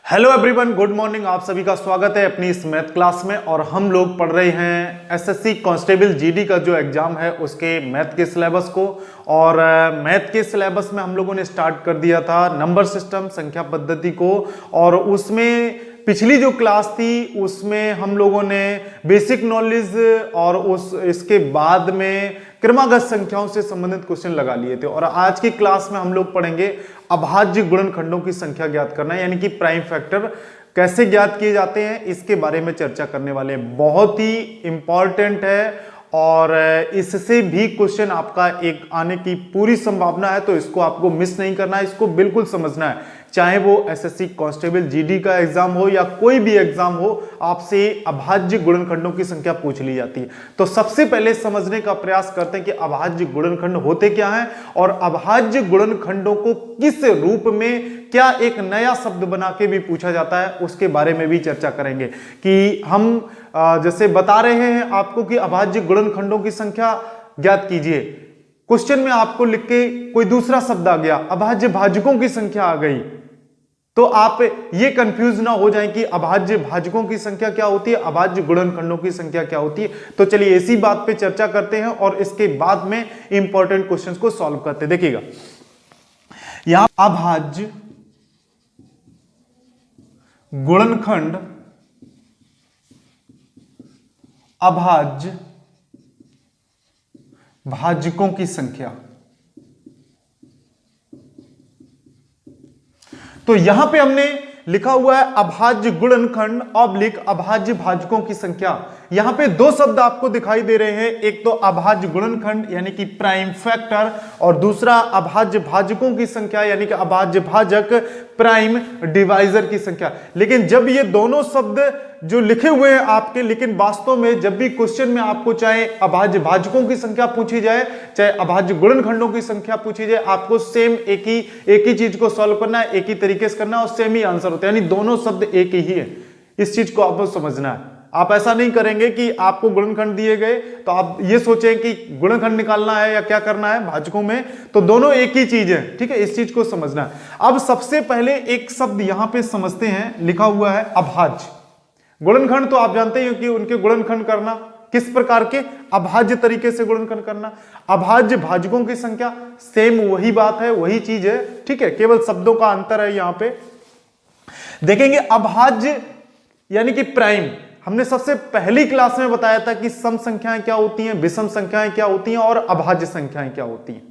Hello everyone, good morning. आप सभी का स्वागत है अपनी इस मैथ क्लास में। और हम लोग पढ़ रहे हैं एसएससी कांस्टेबल जीडी का जो एग्जाम है उसके मैथ के सिलेबस को। और मैथ के सिलेबस में हम लोगों ने स्टार्ट कर दिया था नंबर सिस्टम, संख्या पद्धति को। और उसमें पिछली जो क्लास थी उसमें हम लोगों ने बेसिक नॉलेज और इसके बाद में क्रमागत संख्याओं से संबंधित क्वेश्चन लगा लिए थे। और आज की क्लास में हम लोग पढ़ेंगे अभाज्य गुणनखंडों की संख्या ज्ञात करना, यानी कि प्राइम फैक्टर कैसे ज्ञात किए जाते हैं, इसके बारे में चर्चा करने वाले हैं। बहुत ही इंपॉर्टेंट है और इससे भी क्वेश्चन आपका एक आने की पूरी संभावना है, तो इसको आपको मिस नहीं करना है, इसको बिल्कुल समझना है। चाहे वो एसएससी कांस्टेबल जीडी का एग्जाम हो या कोई भी एग्जाम हो, आपसे अभाज्य गुणनखंडों की संख्या पूछ ली जाती है। तो सबसे पहले समझने का प्रयास करते हैं कि अभाज्य गुणनखंड होते क्या हैं और अभाज्य गुणनखंडों को किस रूप में, क्या एक नया शब्द बना के भी पूछा जाता है, उसके बारे में भी चर्चा करेंगे। कि हम जैसे बता रहे हैं आपको कि अभाज्य गुणनखंडों की संख्या ज्ञात कीजिए, क्वेश्चन में आपको लिख के कोई दूसरा शब्द आ गया, अभाज्य भाजकों की संख्या आ गई, तो आप ये कंफ्यूज ना हो जाएं कि अभाज्य भाजकों की संख्या क्या होती है, अभाज्य गुणनखंडों की संख्या क्या होती है। तो चलिए इसी बात पे चर्चा करते हैं और इसके बाद में इंपॉर्टेंट क्वेश्चंस को सॉल्व करते हैं। देखिएगा यहां अभाज्य गुणनखंड, अभाज्य भाजकों की संख्या, तो यहां पे हमने लिखा हुआ है अभाज्य गुणनखंड ऑब्लिक अभाज्य भाजकों की संख्या। यहां पे दो शब्द आपको दिखाई दे रहे हैं, एक तो अभाज्य गुणनखंड यानी कि प्राइम फैक्टर, और दूसरा अभाज्य भाजकों की संख्या यानी कि अभाज्य भाजक प्राइम डिवाइजर की संख्या। लेकिन जब ये दोनों शब्द जो लिखे हुए हैं आपके, लेकिन वास्तव में जब भी क्वेश्चन में आपको चाहे अभाज्य भाजकों की संख्या पूछी जाए, चाहे अभाज्य गुणनखंडों की संख्या पूछी जाए, आपको सेम एक ही चीज को सॉल्व करना है, एक ही तरीके से करना है और सेम ही आंसर होता है, यानी दोनों शब्द एक ही है। इस चीज को आपको समझना है। आप ऐसा नहीं करेंगे कि आपको गुणनखंड दिए गए तो आप ये सोचें कि गुणनखंड निकालना है या क्या करना है भाजकों में, तो दोनों एक ही चीज है। ठीक है, इस चीज को समझना है। अब सबसे पहले एक शब्द यहां पे समझते हैं, लिखा हुआ है अभाज्य गुणनखंड। तो आप जानते हैं कि उनके गुणनखंड करना किस प्रकार के, अभाज्य तरीके से गुणनखंड करना। अभाज्य भाजकों की संख्या सेम वही बात है, वही चीज है। ठीक है, केवल शब्दों का अंतर है। यहां पे देखेंगे अभाज्य यानी कि प्राइम, हमने सबसे पहली क्लास में बताया था कि सम संख्याएं क्या होती हैं, विषम संख्याएं क्या होती हैं और अभाज्य संख्याएं क्या होती हैं।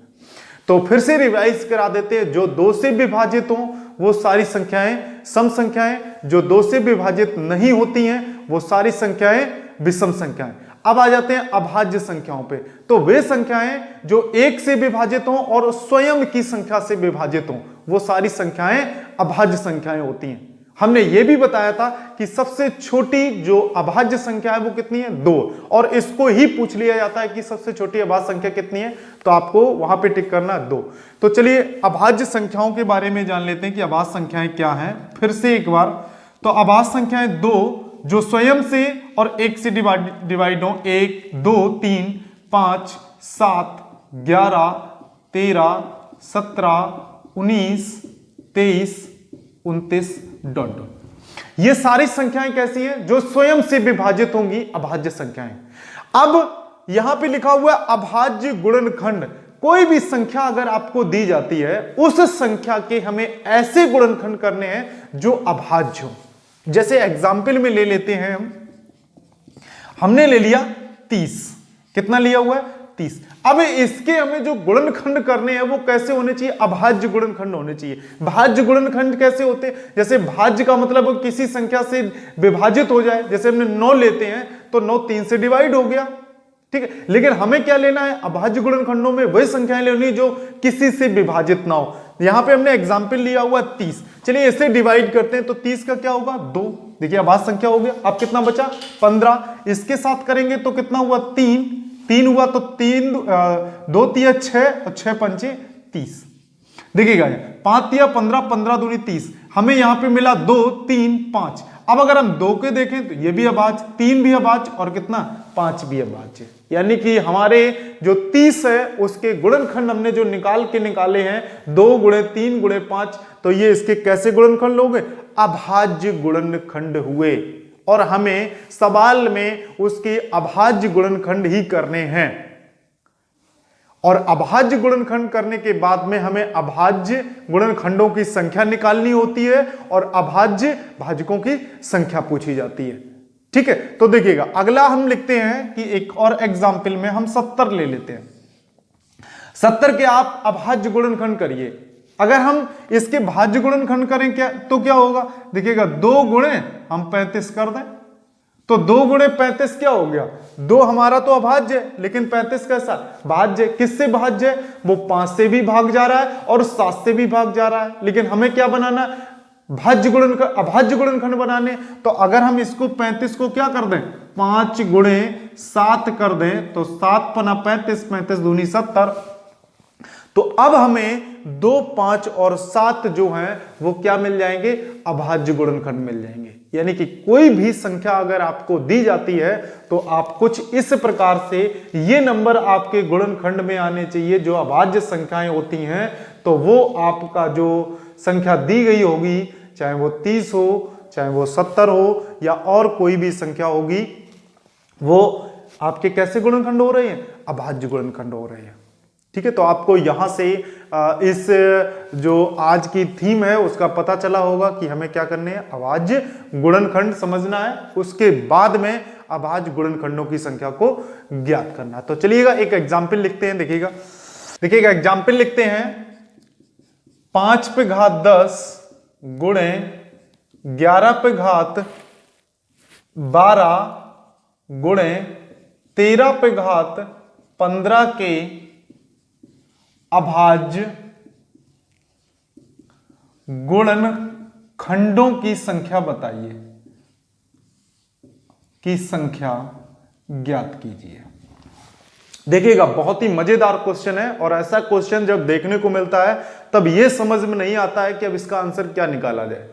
तो फिर से रिवाइज करा देते हैं। जो दो से विभाजित हो वो सारी संख्याएं सम संख्याएं, जो दो से विभाजित नहीं होती हैं वो सारी संख्याएं विषम संख्याएं। अब आ जाते हैं अभाज्य संख्याओं पे। तो वे संख्याएं जो एक से विभाजित हो और स्वयं की संख्या से विभाजित हो, वो सारी संख्याएं अभाज्य संख्याएं होती हैं। हमने ये भी बताया था कि सबसे छोटी जो अभाज्य संख्या है वो कितनी है, 2, और इसको ही पूछ लिया जाता है कि सबसे छोटी अभाज्य संख्या कितनी है, तो आपको वहां पे टिक करना है 2। तो चलिए अभाज्य संख्याओं के बारे में जान लेते हैं कि अभाज्य संख्याएं क्या हैं फिर से एक बार। तो अभाज्य संख्याएं 2 जो स्वयं से और 1 से डिवाइड हो, 1 2 3 5 7 11 13 17 19 23 29 डॉट। ये सारी संख्याएं कैसी हैं, जो स्वयं से विभाजित होंगी, अभाज्य संख्याएं। अब यहां पे लिखा हुआ है अभाज्य गुणनखंड। कोई भी संख्या अगर आपको दी जाती है, उस संख्या के हमें ऐसे गुणनखंड करने हैं जो अभाज्य हो। जैसे एग्जाम्पल में ले लेते हैं हमने ले लिया 30। कितना लिया हुआ है, 30। अब इसके हमें जो गुणनखंड करने हैं वो कैसे होने चाहिए, अभाज्य गुणनखंड होने चाहिए। भाज्य गुणनखंड कैसे होते हैं, जैसे भाज्य का मतलब किसी संख्या से विभाजित हो जाए। जैसे हमने 9 लेते हैं तो 9 3 से डिवाइड हो गया। ठीक है, लेकिन हमें क्या लेना है, अभाज्य गुणनखंडों में वही संख्याएं लेनी जो किसी से विभाजित ना हो। यहां पे हमने एग्जाम्पल लिया हुआ 30। चलिए इसे डिवाइड करते हैं तो 30 का क्या होगा, 2। देखिए अभाज्य संख्या हो गया। अब कितना बचा, 15। इसके साथ करेंगे तो कितना हुआ, 3 हुआ। तो 3 2 3 6 और 6 पंचे 30। देखिएगा 5 3 15, 15 दूनी 30। हमें यहां पे मिला 2 3 5। अब अगर हम 2 के देखें तो ये भी अभाज्य, 3 भी अभाज्य और कितना 5 भी अभाज्य। यानी कि हमारे जो 30 है उसके गुणनखंड हमने जो निकाले हैं 2 × 3 × 5, तो ये इसके कैसे गुणनखंड हो गए? अभाज्य गुणनखंड हुए। और हमें सवाल में उसके अभाज्य गुणनखंड ही करने हैं, और अभाज्य गुणनखंड करने के बाद में हमें अभाज्य गुणनखंडों की संख्या निकालनी होती है और अभाज्य भाजकों की संख्या पूछी जाती है। ठीक है, तो देखिएगा अगला हम लिखते हैं कि एक और एग्जाम्पल में हम 70 ले लेते हैं। 70 के आप अभाज्य गुणनखंड करिए। अगर हम इसके भाज्य गुणनखंड करें क्या तो क्या होगा? देखिएगा 2 गुणे हम 35 कर दें तो 2 गुणे 35 क्या हो गया? 2 हमारा तो अभाज्य है, लेकिन 35 कैसा? भाज्य। किससे भाज्य है? वो 5 से भी भाग जा रहा है और 7 से भी भाग जा रहा है, लेकिन हमें क्या बनाना है? भाज्य गुणनखंड, अभाज्य गुणनखंड बनाने। तो अगर हम इसको 35 को क्या कर दें? 5 गुणे 7 कर दें तो 7 पना 35, 35 दूनी 70। तो अब हमें 2, 5 और 7 जो हैं वो क्या मिल जाएंगे? अभाज्य गुणनखंड मिल जाएंगे। यानी कि कोई भी संख्या अगर आपको दी जाती है तो आप कुछ इस प्रकार से ये नंबर आपके गुणनखंड में आने चाहिए जो अभाज्य संख्याएं होती हैं। तो वो आपका जो संख्या दी गई होगी, चाहे वो 30 हो, चाहे वो 70 हो या और कोई भी संख्या होगी, वो आपके कैसे गुणनखंड हो रहे हैं? अभाज्य गुणनखंड हो रहे हैं। ठीक है, तो आपको यहां से इस जो आज की थीम है उसका पता चला होगा कि हमें क्या करने हैं? अभाज्य गुणनखंड समझना है, उसके बाद में अभाज्य गुणनखंडों की संख्या को ज्ञात करना है। तो चलिएगा एक एग्जाम्पल लिखते हैं। देखिएगा एग्जाम्पल लिखते हैं 5 पे घात 10 गुणे 11 पे घात 12 गुणे 13 पे घात 15 के अभाज्य गुणनखंडों की संख्या बताइए, की संख्या ज्ञात कीजिए। देखिएगा बहुत ही मजेदार क्वेश्चन है, और ऐसा क्वेश्चन जब देखने को मिलता है तब यह समझ में नहीं आता है कि अब इसका आंसर क्या निकाला जाए।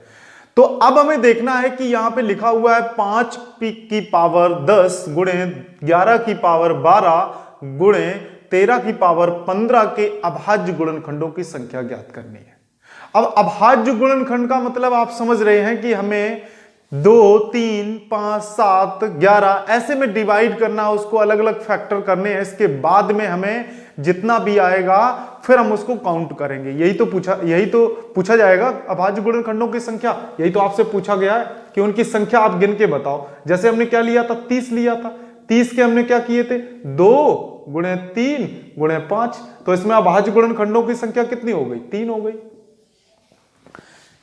तो अब हमें देखना है कि यहां पे लिखा हुआ है 5 की पावर 10 गुणे 11 की पावर 12 गुणे 13 की पावर 15 के अभाज्य गुणनखंडों की संख्या ज्ञात करनी है। अब अभाज्य गुणनखंड का मतलब आप समझ रहे हैं कि हमें 2, 3, 5, 7, 11 ऐसे में डिवाइड करना, उसको अलग अलग फैक्टर करने हैं। इसके बाद में हमें जितना भी आएगा फिर हम उसको काउंट करेंगे। यही तो पूछा जाएगा अभाज्य गुणनखंडों की संख्या। यही तो आपसे पूछा गया है कि उनकी संख्या आप गिन के बताओ। जैसे हमने क्या लिया था? 30 लिया था। 30 के हमने क्या किए थे? 2 गुणे 3 गुणे 5। तो इसमें अभाज्य गुणनखंडों की संख्या कितनी हो गई? 3 हो गई।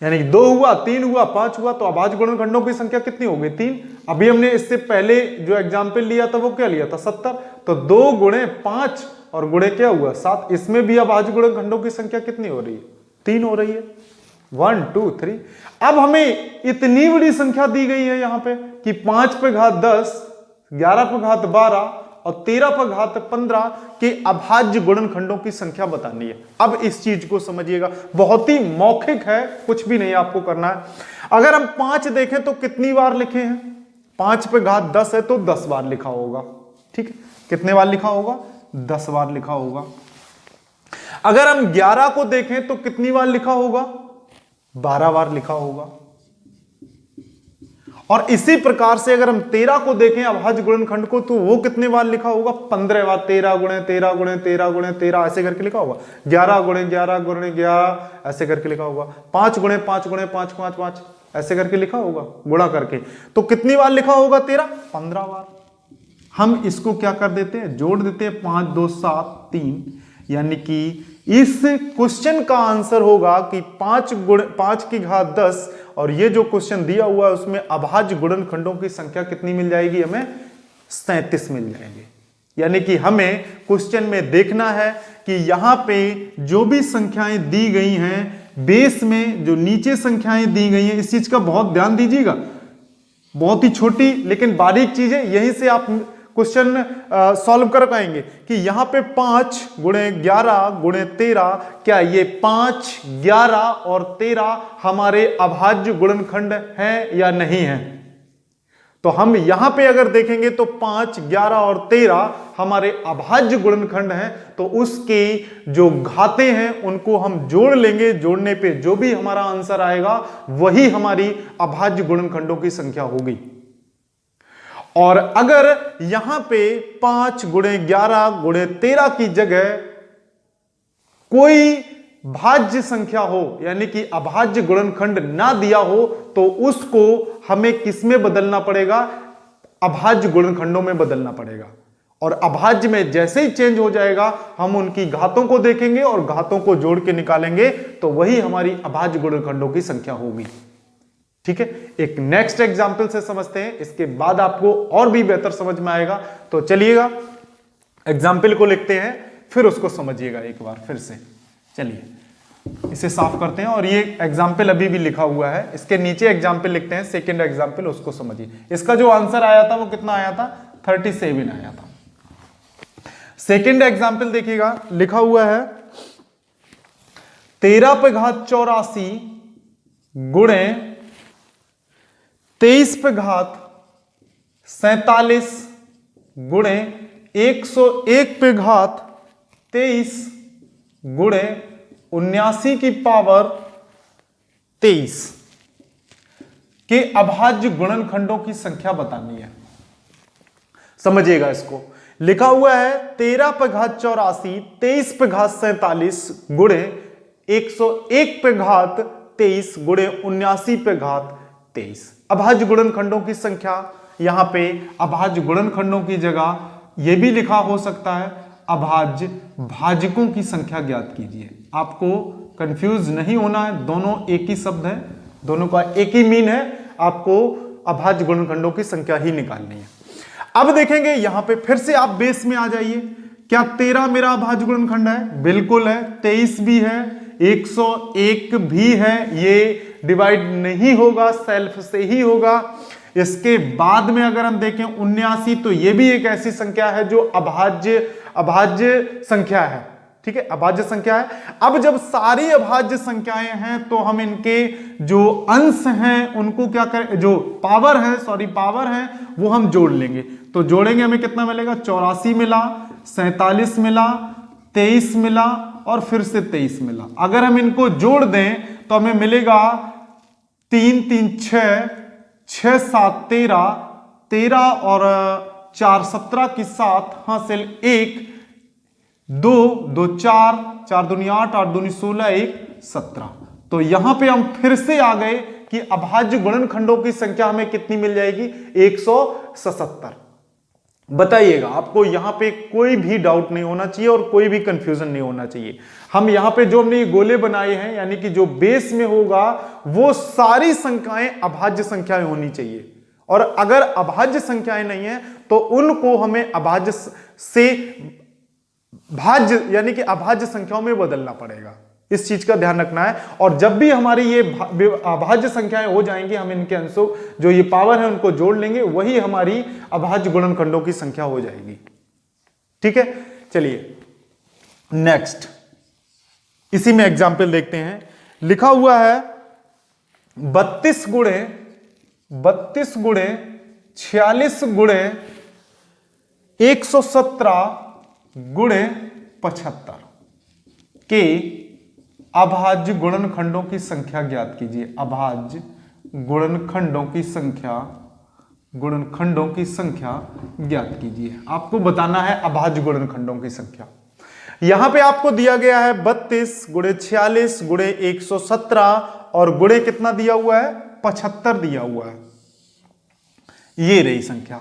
यानी 2 हुआ, 3 हुआ, 5 हुआ, तो अभाज्य गुणनखंडों की संख्या कितनी हो गई? 3। अभी हमने इससे पहले जो एग्जाम्पल लिया था वो क्या लिया था? 70। तो 2 गुणे 5 और गुणे क्या हुआ? 7। इसमें भी अभाज्य गुणनखंडों की संख्या कितनी हो रही है? 3 हो रही है। 1, 2, 3। अब हमें इतनी बड़ी संख्या दी गई है यहां पे कि 5 पे घात 10, 11 पे घात 12 और 13 पर घात 15 के अभाज्य गुणनखंडों की संख्या बतानी है। अब इस चीज को समझिएगा, बहुत ही मौखिक है, कुछ भी नहीं आपको करना है। अगर हम 5 देखें तो कितनी बार लिखे हैं? 5 पे घात 10 है तो 10 बार लिखा होगा। ठीक है, कितने बार लिखा होगा? 10 बार लिखा होगा। अगर हम 11 को देखें तो कितनी बार लिखा होगा? 12 बार लिखा होगा। और इसी प्रकार से अगर हम 13 को देखें अभाज्य गुणनखंड को तो वो कितने बार लिखा होगा? 15 बार। 13 गुणे 13 गुणे 13 गुणे 13 ऐसे करके लिखा होगा। 11 गुणे 11 गुणे 11 ऐसे करके लिखा होगा। 5 गुणे 5 गुणे 5 5 5 ऐसे करके लिखा होगा, गुणा करके। तो कितनी बार लिखा होगा? 15 बार। हम इसको क्या कर देते हैं? जोड़ देते हैं। 5 2 7 3, यानी कि इस क्वेश्चन का आंसर होगा कि 5 की घात 10, और ये जो क्वेश्चन दिया हुआ है उसमें अभाज्य गुणनखंडों की संख्या कितनी मिल जाएगी? हमें 37 मिल जाएंगे। यानी कि हमें क्वेश्चन में देखना है कि यहां पे जो भी संख्याएं दी गई हैं, बेस में जो नीचे संख्याएं दी गई हैं, इस चीज का बहुत ध्यान दीजिएगा। बहुत ही छोटी लेकिन बारीक चीज है, यहीं से आप क्वेश्चन सॉल्व कर पाएंगे कि यहां पे 5 गुणे 11 गुणे 13, क्या ये 5, 11 और 13 हमारे अभाज्य गुणनखंड हैं या नहीं है? तो हम यहां पे अगर देखेंगे तो 5, 11 और 13 हमारे अभाज्य गुणनखंड हैं, तो उसकी जो घातें हैं उनको हम जोड़ लेंगे। जोड़ने पे जो भी हमारा आंसर आएगा वही हमारी अभाज्य गुणनखंडों की संख्या होगी। और अगर यहां पे 5 गुणे 11 गुणे 13 की जगह कोई भाज्य संख्या हो, यानी कि अभाज्य गुणनखंड ना दिया हो, तो उसको हमें किसमें बदलना पड़ेगा? अभाज्य गुणनखंडों में बदलना पड़ेगा। और अभाज्य में जैसे ही चेंज हो जाएगा हम उनकी घातों को देखेंगे और घातों को जोड़ के निकालेंगे, तो वही हमारी अभाज्य गुणनखंडों की संख्या होगी। ठीक है, एक नेक्स्ट एग्जाम्पल से समझते हैं, इसके बाद आपको और भी बेहतर समझ में आएगा। तो चलिएगा एग्जाम्पल को लिखते हैं, फिर उसको समझिएगा एक बार फिर से। चलिए इसे साफ करते हैं, और ये एग्जाम्पल अभी भी लिखा हुआ है, इसके नीचे एग्जाम्पल लिखते हैं, सेकंड एग्जाम्पल, उसको समझिए। इसका जो आंसर आया था वो कितना आया था? 37 आया था। सेकंड एग्जाम्पल देखिएगा, लिखा हुआ है 13 पे घात 84 गुणे 23 पे घात 47 गुणे 101 पे घात 23 गुणे 79 की पावर 23 के अभाज्य गुणनखंडों की संख्या बतानी है। समझिएगा इसको, लिखा हुआ है 13 पे घात 84 23 पे घात 47 गुणे 101 पे घात 23 गुणे 79 पे घात 23 अभाज्य गुणनखंडों की संख्या। यहां पे अभाज्य गुणनखंडों की जगह यह भी लिखा हो सकता है अभाज्य भाजकों की संख्या ज्ञात कीजिए। आपको कंफ्यूज नहीं होना है, दोनों एक ही शब्द है, दोनों का एक ही मीन है, आपको अभाज्य गुणनखंडों की संख्या ही निकालनी है। अब देखेंगे यहां पे फिर से आप बेस में आ जाइए। क्या 13 मेरा अभाज्य गुणनखंड है? बिल्कुल है। 23 भी है, 101 भी है, ये डिवाइड नहीं होगा, सेल्फ से ही होगा। इसके बाद में अगर हम देखें 79, तो ये भी एक ऐसी संख्या है जो अभाज्य संख्या है। ठीक है, अभाज्य संख्या है। अब जब सारी अभाज्य संख्याएं हैं तो हम इनके जो अंश हैं उनको क्या करें, जो पावर है वो हम जोड़ लेंगे। तो जोड़ेंगे, हमें कितना मिलेगा? 84 मिला, 47 मिला, 23 मिला और फिर से 23 मिला। अगर हम इनको जोड़ दें तो हमें मिलेगा 3 3 6 6 7 13 13 और 4 17 की 7 हासिल 1 2 2 4 4 दूनी 8 8 दूनी 16 1 17। तो यहां पे हम फिर से आ गए कि अभाज्य गुणनखंडों की संख्या हमें कितनी मिल जाएगी? 177। बताइएगा, आपको यहां पे कोई भी डाउट नहीं होना चाहिए और कोई भी कंफ्यूजन नहीं होना चाहिए। हम यहां पे जो हमने ये गोले बनाए हैं, यानी कि जो बेस में होगा वो सारी संख्याएं अभाज्य संख्याएं होनी चाहिए, और अगर अभाज्य संख्याएं नहीं है तो उनको हमें अभाज्य से भाज्य यानी कि अभाज्य संख्याओं में बदलना पड़ेगा। इस चीज का ध्यान रखना है। और जब भी हमारी ये अभाज्य संख्याएं हो जाएंगी, हम इनके अंशों जो ये पावर है उनको जोड़ लेंगे, वही हमारी अभाज्य गुणनखंडों की संख्या हो जाएगी। ठीक है, चलिए नेक्स्ट इसी में एग्जाम्पल देखते हैं। लिखा हुआ है 32 गुणे 46 गुणे 117 गुणे 75 के अभाज्य गुणनखंडों की संख्या ज्ञात कीजिए। अभाज्य गुणनखंडों की संख्या ज्ञात कीजिए। आपको बताना है अभाज्य गुणनखंडों की संख्या। यहां पे आपको दिया गया है 32 गुणे 46 गुणे 117 और गुणे कितना दिया हुआ है? 75 दिया हुआ है। ये रही संख्या,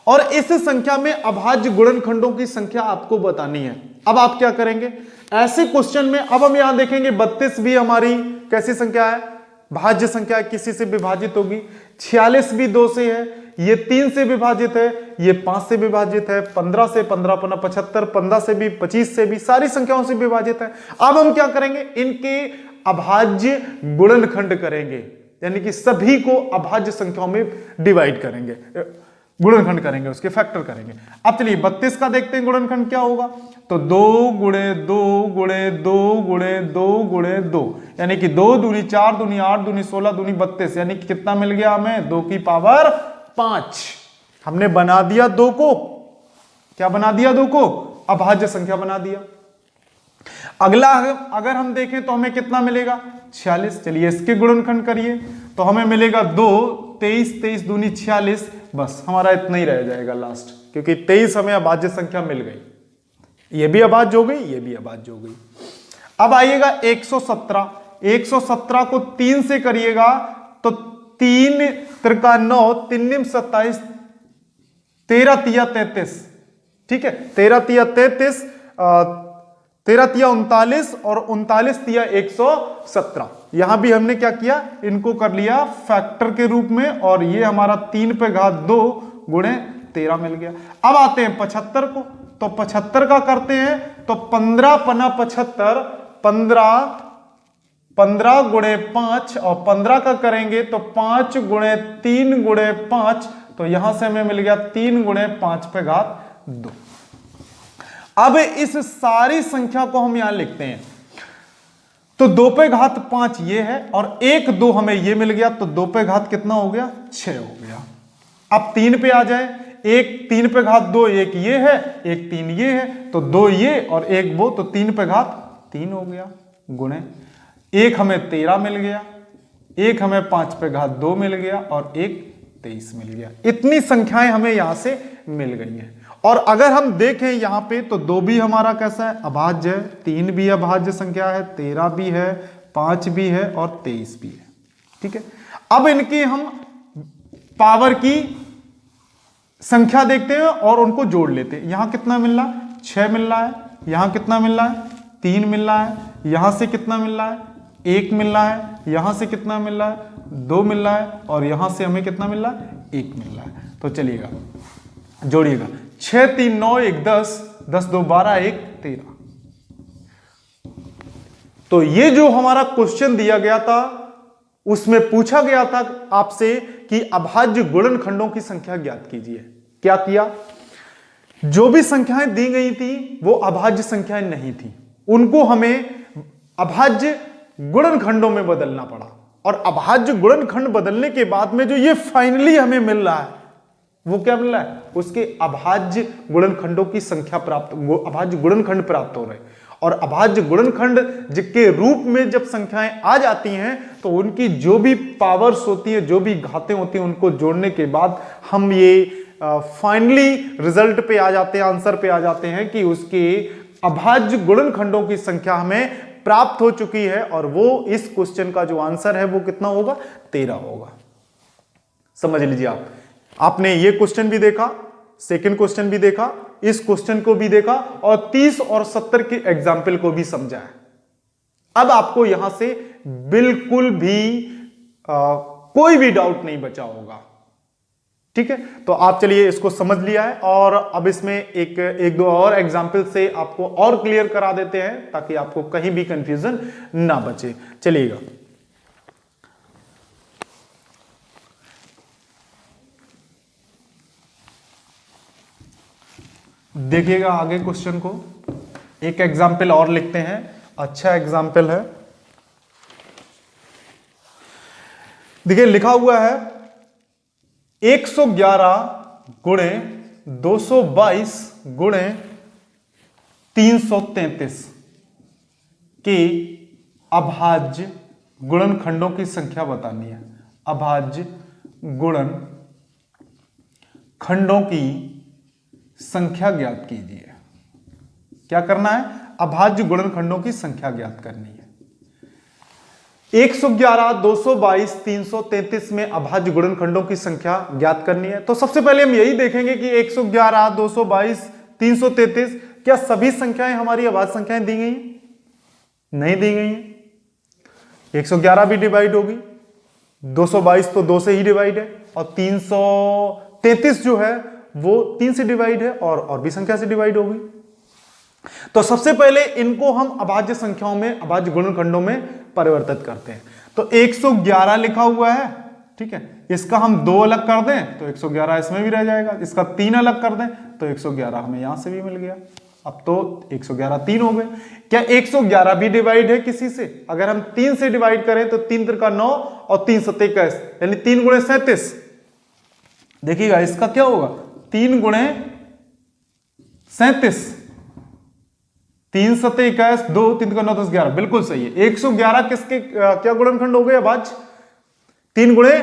और इस संख्या में अभाज्य गुणनखंडों की संख्या आपको बतानी है। अब आप क्या करेंगे ऐसे क्वेश्चन में? अब हम यहां देखेंगे 32 भी हमारी कैसी संख्या है? भाज्य संख्या, किसी से विभाजित होगी। 46 भी 2 से है, ये 3 से विभाजित है, ये 5 से विभाजित है, 15 से 15 15 75, 15 से भी, 25 से भी, सारी संख्याओं से विभाजित है। अब हम क्या करेंगे? इनके अभाज्य गुणनखंड करेंगे, यानी कि सभी को अभाज्य संख्याओं में डिवाइड करेंगे, गुणनखंड करेंगे, उसके फैक्टर करेंगे। अब चलिए 32 का देखते हैं गुणनखंड क्या होगा। तो 2 गुणे 2 गुणे 2 गुणे 2 गुणे 2, यानी कि 2 दूनी 4 दूनी 8 दूनी 16 दूनी 32, यानी कि कितना मिल गया हमें? 2 की पावर 5। हमने बना दिया 2 को, क्या बना दिया 2 को? अभाज्य संख्या बना दिया। अगला अगर हम देखें तो हमें कितना मिलेगा? 46। चलिए इसके गुणनखंड करिए तो हमें मिलेगा 2, 23, 23 दूनी 46। बस हमारा इतना ही रह जाएगा लास्ट, क्योंकि 23 हमें अभाज्य संख्या मिल गई। ये भी अभाज्य हो गई, ये भी अभाज्य हो गई। अब आइएगा 117। 117 को 3 से करिएगा तो 3 त्रिका 9, 3 निम 27, 13 तिया 33। ठीक है, 13 तिया 33, 13 तिया 39 और 39 तिया 117। यहां भी हमने क्या किया? इनको कर लिया फैक्टर के रूप में, और ये हमारा 3 पे घात 2 गुणे 13 मिल गया। अब आते हैं 75 को, तो 75 का करते हैं तो 15 पना 75, 15 गुणे 5, और 15 का करेंगे तो 5 गुणे 3 गुणे 5, तो यहां से हमें मिल गया 3 गुणे 5 पे घात 2। अब इस सारी संख्या को हम यहां लिखते हैं, तो 2 पे घात 5 ये है, और 1 2 हमें ये मिल गया, तो 2 पे घात कितना हो गया? 6 हो गया। अब 3 पे आ जाए, 1 3 पे घात 2, 1 ये है, 1 3 ये है, तो 2 ये और 1 वो, तो 3 पे घात 3 हो गया, गुणे 1 हमें 13 मिल गया, 1 हमें 5 पे घात 2 मिल गया, और 1 23 मिल गया। इतनी संख्याएं हमें यहां से मिल गई हैं। और अगर हम देखें यहां पे तो 2 भी हमारा कैसा है? अभाज्य है, 3 भी अभाज्य संख्या है, 13 भी है, 5 भी है और 23 भी है। ठीक है, अब इनकी हम पावर की संख्या देखते हैं और उनको जोड़ लेते हैं। यहां कितना मिल रहा है? 6 मिल रहा है। यहां कितना मिल रहा है? 3 मिल रहा है। यहां से कितना मिल रहा है? 1 मिल रहा है। यहां से कितना मिल रहा है? 2 मिल रहा है, और यहां से हमें कितना मिल रहा है? 1 मिल रहा है। तो चलिएगा जोड़िएगा, 6 3 9 1 10, 10 2 12, 1 13। तो ये जो हमारा क्वेश्चन दिया गया था उसमें पूछा गया था आपसे कि अभाज्य गुणनखंडों की संख्या ज्ञात कीजिए। क्या किया? जो भी संख्याएं दी गई थी वो अभाज्य संख्याएं नहीं थी, उनको हमें अभाज्य गुणनखंडों में बदलना पड़ा। और अभाज्य गुणनखंड बदलने के बाद में जो ये फाइनली हमें मिल रहा है वो क्या मिल रहा है? उसके अभाज्य गुणनखंडों की संख्या प्राप्त, अभाज्य गुणनखंड प्राप्त हो रहे हैं। और अभाज्य गुणनखंड के रूप में जब संख्याएं आ जाती हैं तो उनकी जो भी पावर्स होती है, जो भी घातें होती हैं, उनको जोड़ने के बाद हम ये फाइनली रिजल्ट पे आ जाते हैं, आंसर पे आ जाते हैं कि उसके अभाज्य गुणनखंडों की संख्या हमें प्राप्त हो चुकी है। और वो इस क्वेश्चन का जो आंसर है वो कितना होगा? 13 होगा। समझ लीजिए आपने ये क्वेश्चन भी देखा, सेकंड क्वेश्चन भी देखा, इस क्वेश्चन को भी देखा, और 30 और 70 के एग्जाम्पल को भी समझा है। अब आपको यहां से बिल्कुल भी कोई भी डाउट नहीं बचा होगा। ठीक है, तो आप चलिए इसको समझ लिया है, और अब इसमें एक दो और एग्जाम्पल से आपको और क्लियर करा देते हैं ताकि आपको कहीं भी कंफ्यूजन ना बचे। चलिएगा, देखिएगा आगे क्वेश्चन को। एक एग्जाम्पल और लिखते हैं, अच्छा एग्जाम्पल है। देखिए लिखा हुआ है 111 गुणे 222 गुणे 333 के अभाज्य गुणनखंडों की संख्या बतानी है। अभाज्य गुणनखंडों की संख्या ज्ञात कीजिए। क्या करना है? अभाज्य गुणनखंडों की संख्या ज्ञात करनी है। 111, 222, 333 में अभाज्य गुणनखंडों की संख्या ज्ञात करनी है। तो सबसे पहले हम यही देखेंगे कि 111, 222, 333 क्या सभी संख्याएं हमारी अभाज्य संख्याएं दी गई हैं? नहीं दी गई हैं। 111 भी डिवाइड होगी, 222 तो 2 से ही डिवाइड है, और 333 जो है वो 3 से डिवाइड है, और भी संख्या से डिवाइड होगी। तो सबसे पहले इनको हम अभाज्य संख्याओं में, अभाज्य गुणनखंडों में परिवर्तित करते हैं। तो 111 लिखा हुआ है, ठीक है, इसका हम 2 अलग कर दें तो 111 इसमें भी रह जाएगा, इसका 3 अलग कर दें तो 111 हमें यहां से भी मिल गया। अब तो 111 3 हो गए। क्या 111 भी डिवाइड है किसी से? अगर हम 3 से डिवाइड करें तो 3 त्रिका 9 और 3 सत्ते 21, यानी 3 गुणे 37। देखिएगा इसका क्या होगा, 3 गुणे 37, 3 सते 21, 2 3 का 9 10 11, बिल्कुल सही है। 111 किसके क्या गुणनखंड हो गए अभाज्य, 3 गुणे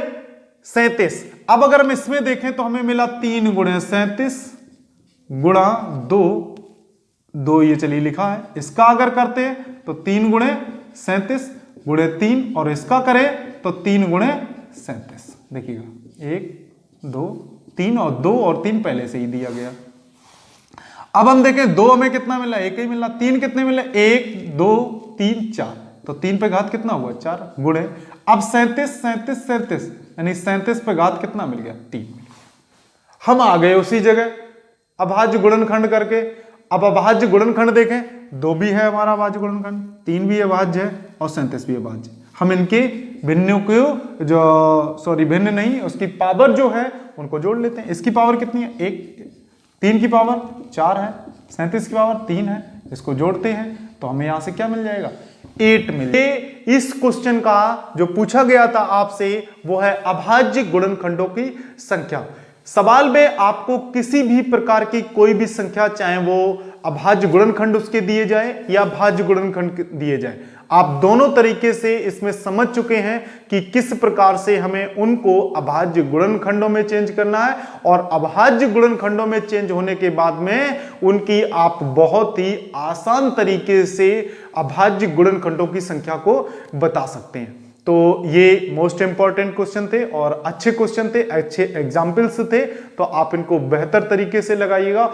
37। अब अगर हम इसमें देखें तो हमें मिला 3 गुणे 37 गुणा 2, 2 ये चलिए लिखा है। इसका अगर करते हैं तो 3 गुणे 37 गुणे 3, और इसका करें तो 3 गुणे 37। देखिएगा 1 2 3, और 2 और 3 पहले से ही दिया गया। अब हम देखें 2 हमें कितना मिला, 1 ही मिला। 3 कितने मिले, 1 2 3 4, तो 3 पे घात कितना हुआ 4 गुणे। अब 37 37 37 यानी 37 पे घात कितना मिल गया 3। हम आ गए उसी जगह अभाज्य गुणनखंड करके। अब अभाज्य गुणनखंड देखें, 2 भी है हमारा अभाज्य गुणनखंड, 3 भी अभाज्य है और 37 भी अभाज्य। हम इनके भिन्नों को भिन्न नहीं, उसकी पावर जो है उनको जोड़ लेते हैं। इसकी पावर कितनी है 1, 3 की पावर 4 है, 37 की पावर 3 है, इसको जोड़ते हैं तो हमें यहां से क्या मिल जाएगा 8 मिल। इस क्वेश्चन का जो पूछा गया था आपसे वो है अभाज्य गुणनखंडों की संख्या। सवाल में आपको किसी भी प्रकार की कोई भी संख्या, चाहे वो अभाज्य गुणनखंड उसके दिए जाए या भाज्य गुणनखंड दिए जाए, आप दोनों तरीके से इसमें समझ चुके हैं कि किस प्रकार से हमें उनको अभाज्य गुणनखंडों में चेंज करना है, और अभाज्य गुणनखंडों में चेंज होने के बाद में उनकी आप बहुत ही आसान तरीके से अभाज्य गुणनखंडों की संख्या को बता सकते हैं। तो ये मोस्ट इंपॉर्टेंट क्वेश्चन थे और अच्छे क्वेश्चन थे, अच्छे एग्जाम्पल्स थे, तो आप इनको बेहतर तरीके से लगाइएगा।